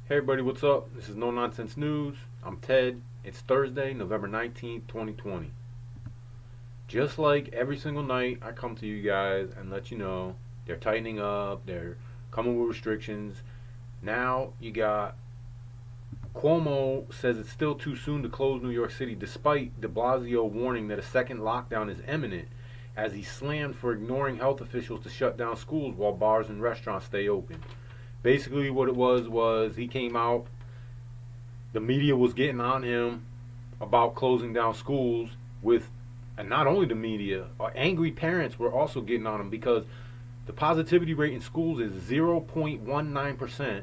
Hey everybody, what's up? This is No Nonsense News. I'm Ted. It's Thursday, November 19th, 2020. Just like every single night, I come to you guys and let you know they're tightening up, they're coming with restrictions. Now you got Cuomo says it's still too soon to close New York City despite de Blasio warning that a second lockdown is imminent as he slammed for ignoring health officials to shut down schools while bars and restaurants stay open. Basically what it was he came out, the media was getting on him about closing down schools with, and not only the media, angry parents were also getting on him because the positivity rate in schools is 0.19%,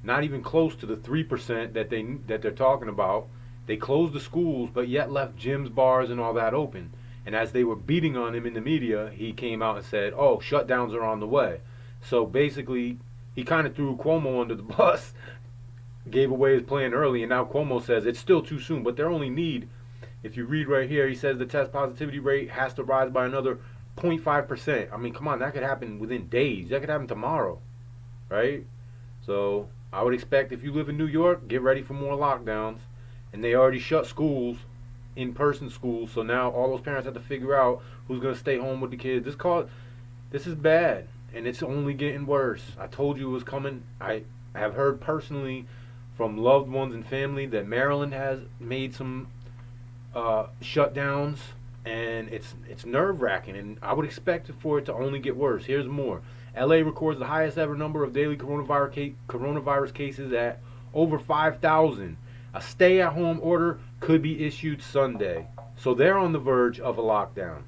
not even close to the 3% that they're talking about. They closed the schools but yet left gyms, bars and all that open. And as they were beating on him in the media, he came out and said, "Oh, shutdowns are on the way." So basically, he kind of threw Cuomo under the bus, gave away his plan early, and now Cuomo says it's still too soon, but their only need, if you read right here, he says the test positivity rate has to rise by another 0.5%. I mean, come on, that could happen within days. That could happen tomorrow, right? So I would expect if you live in New York, get ready for more lockdowns. And they already shut schools, in-person schools, so now all those parents have to figure out who's going to stay home with the kids. This is bad, and it's only getting worse. I told you it was coming. I have heard personally from loved ones and family that Maryland has made some shutdowns, and it's nerve wracking. And I would expect for it to only get worse. Here's more: LA records the highest ever number of daily coronavirus cases at over 5,000. A stay-at-home order could be issued Sunday, so they're on the verge of a lockdown.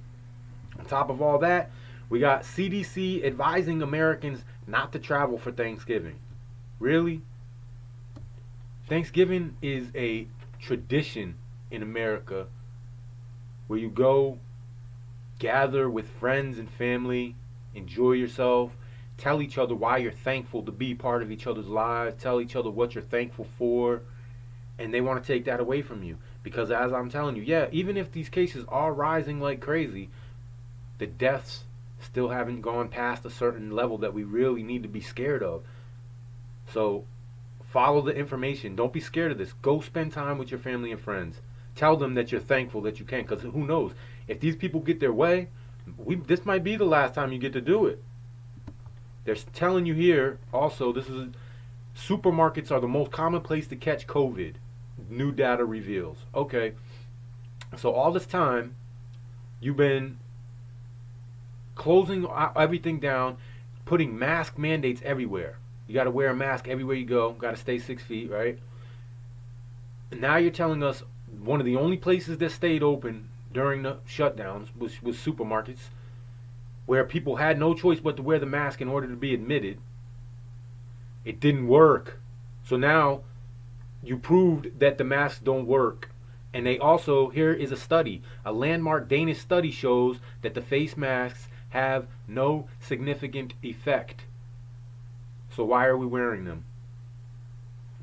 On top of all that, we got CDC advising Americans not to travel for Thanksgiving. Really? Thanksgiving is a tradition in America where you go gather with friends and family, enjoy yourself, tell each other why you're thankful to be part of each other's lives, tell each other what you're thankful for, and they want to take that away from you. Because as I'm telling you, yeah, even if these cases are rising like crazy, the deaths still haven't gone past a certain level that we really need to be scared of. So follow the information. Don't be scared of this. Go spend time with your family and friends. Tell them that you're thankful that you can, because who knows? If these people get their way, this might be the last time you get to do it. They're telling you here also, supermarkets are the most common place to catch COVID. New data reveals. Okay, so all this time you've been closing everything down, putting mask mandates everywhere. You got to wear a mask everywhere you go. Got to stay 6 feet, right? And now you're telling us one of the only places that stayed open during the shutdowns was supermarkets, where people had no choice but to wear the mask in order to be admitted. It didn't work. So now you proved that the masks don't work. And they also, here is a study. A landmark Danish study shows that the face masks have no significant effect. So why are we wearing them?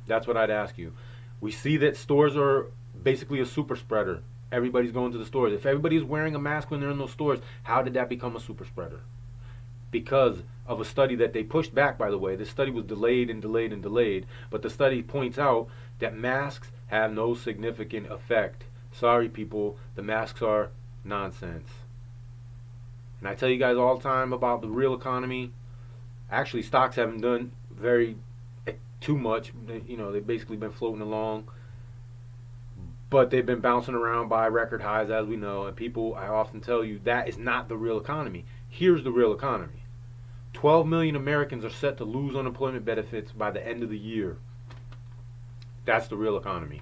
That's what I'd ask you. We see that stores are basically a super spreader. Everybody's going to the stores. If everybody's wearing a mask when they're in those stores, how did that become a super spreader? Because of a study that they pushed back, by the way. This study was delayed and delayed and delayed, but the study points out that masks have no significant effect. Sorry, people, the masks are nonsense. And I tell you guys all the time about the real economy. Actually, stocks haven't done very too much. They've basically been floating along, but they've been bouncing around by record highs, as we know. And people, I often tell you, that is not the real economy. Here's the real economy. 12 million Americans are set to lose unemployment benefits by the end of the year. That's the real economy.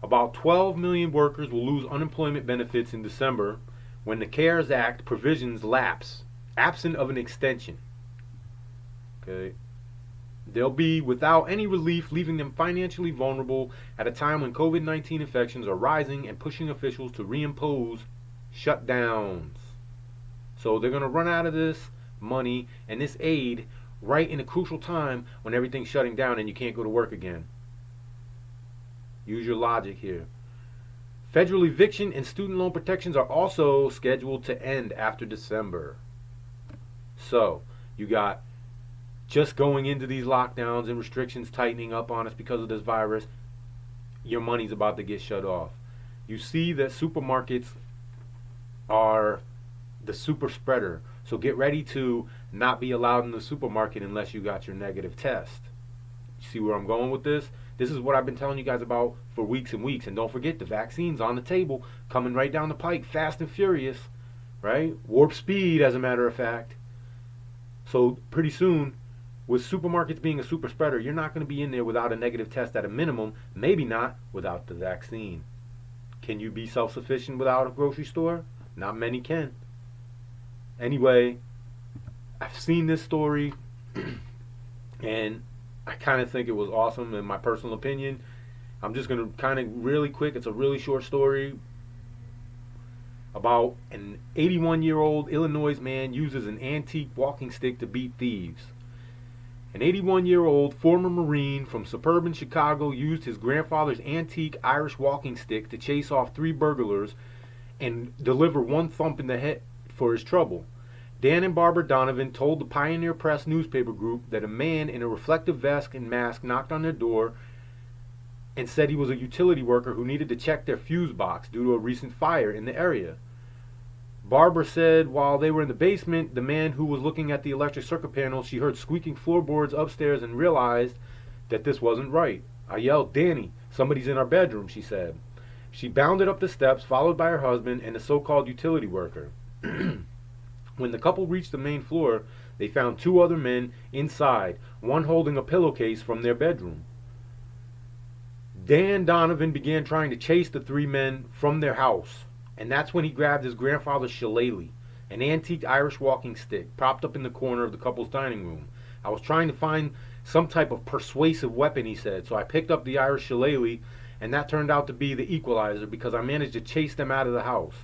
About 12 million workers will lose unemployment benefits in December when the CARES Act provisions lapse, absent of an extension. Okay. They'll be without any relief, leaving them financially vulnerable at a time when COVID-19 infections are rising and pushing officials to reimpose shutdowns. So they're going to run out of this money and this aid right in a crucial time when everything's shutting down and you can't go to work again. Use your logic here. Federal eviction and student loan protections are also scheduled to end after December. So you got just going into these lockdowns and restrictions tightening up on us because of this virus, your money's about to get shut off. You see that supermarkets are the super spreader. So get ready to not be allowed in the supermarket unless you got your negative test. You see where I'm going with this? This is what I've been telling you guys about for weeks and weeks. And don't forget, the vaccine's on the table, coming right down the pike, fast and furious, right? Warp speed, as a matter of fact. So pretty soon, with supermarkets being a super spreader, you're not going to be in there without a negative test at a minimum, maybe not without the vaccine. Can you be self-sufficient without a grocery store? Not many can. Anyway, I've seen this story and I kind of think it was awesome in my personal opinion. I'm just going to kind of really quick, it's a really short story about an 81-year-old Illinois man uses an antique walking stick to beat thieves. An 81-year-old former Marine from suburban Chicago used his grandfather's antique Irish walking stick to chase off 3 burglars and deliver 1 thump in the head for his trouble. Dan and Barbara Donovan told the Pioneer Press newspaper group that a man in a reflective vest and mask knocked on their door and said he was a utility worker who needed to check their fuse box due to a recent fire in the area. Barbara said while they were in the basement, the man who was looking at the electric circuit panel, she heard squeaking floorboards upstairs and realized that this wasn't right. I yelled, "Danny, somebody's in our bedroom," she said. She bounded up the steps, followed by her husband and the so-called utility worker. When the couple reached the main floor, they found 2 other men inside, one holding a pillowcase from their bedroom. Dan Donovan began trying to chase the 3 men from their house, and that's when he grabbed his grandfather's shillelagh, an antique Irish walking stick, propped up in the corner of the couple's dining room. "I was trying to find some type of persuasive weapon," he said, "so I picked up the Irish shillelagh, and that turned out to be the equalizer because I managed to chase them out of the house."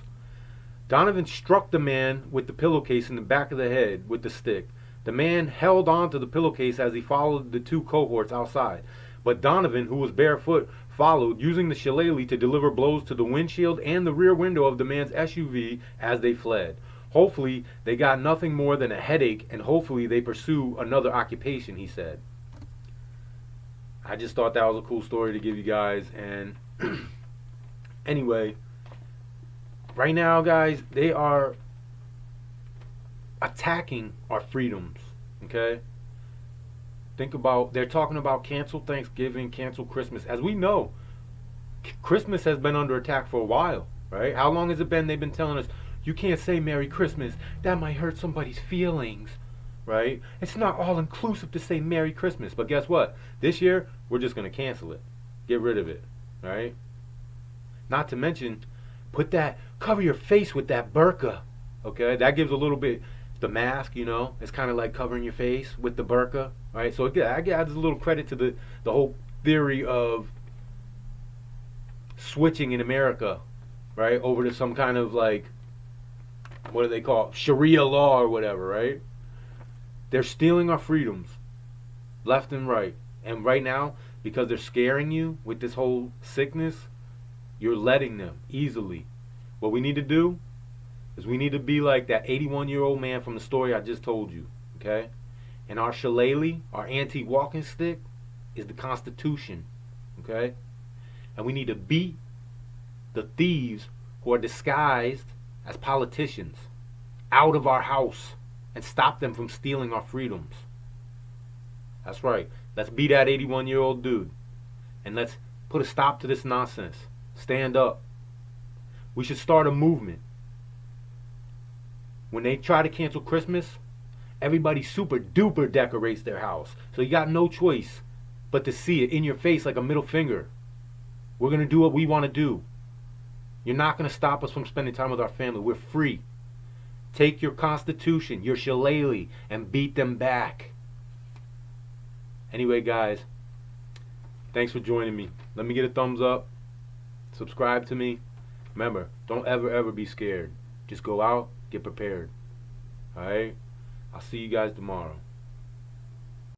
Donovan struck the man with the pillowcase in the back of the head with the stick. The man held on to the pillowcase as he followed the 2 cohorts outside. But Donovan, who was barefoot, followed, using the shillelagh to deliver blows to the windshield and the rear window of the man's SUV as they fled. Hopefully, they got nothing more than a headache, and hopefully they pursue another occupation, he said. I just thought that was a cool story to give you guys. And anyway, right now, guys, they are attacking our freedoms, okay? Think about, they're talking about cancel Thanksgiving, cancel Christmas. As we know, Christmas has been under attack for a while, right? How long has it been they've been telling us, you can't say Merry Christmas, that might hurt somebody's feelings, right? It's not all inclusive to say Merry Christmas. But guess what? This year, we're just going to cancel it. Get rid of it, right? Not to mention, cover your face with that burqa, okay? That gives a little bit, the mask, you know, it's kind of like covering your face with the burqa, right? So again, I adds a little credit to the whole theory of switching in America, right, over to some kind of like, what do they call it? Sharia law or whatever, right? They're stealing our freedoms left and right. And right now, because they're scaring you with this whole sickness, you're letting them easily. What we need to do is we need to be like that 81-year-old man from the story I just told you, okay? And our shillelagh, our antique walking stick, is the Constitution, okay? And we need to beat the thieves who are disguised as politicians out of our house and stop them from stealing our freedoms. That's right. Let's be that 81-year-old dude. And let's put a stop to this nonsense. Stand up. We should start a movement. When they try to cancel Christmas, everybody super duper decorates their house. So you got no choice but to see it in your face like a middle finger. We're going to do what we want to do. You're not going to stop us from spending time with our family. We're free. Take your Constitution, your shillelagh, and beat them back. Anyway, guys, thanks for joining me. Let me get a thumbs up. Subscribe to me. Remember, don't ever be scared. Just go out, get prepared. Alright? I'll see you guys tomorrow.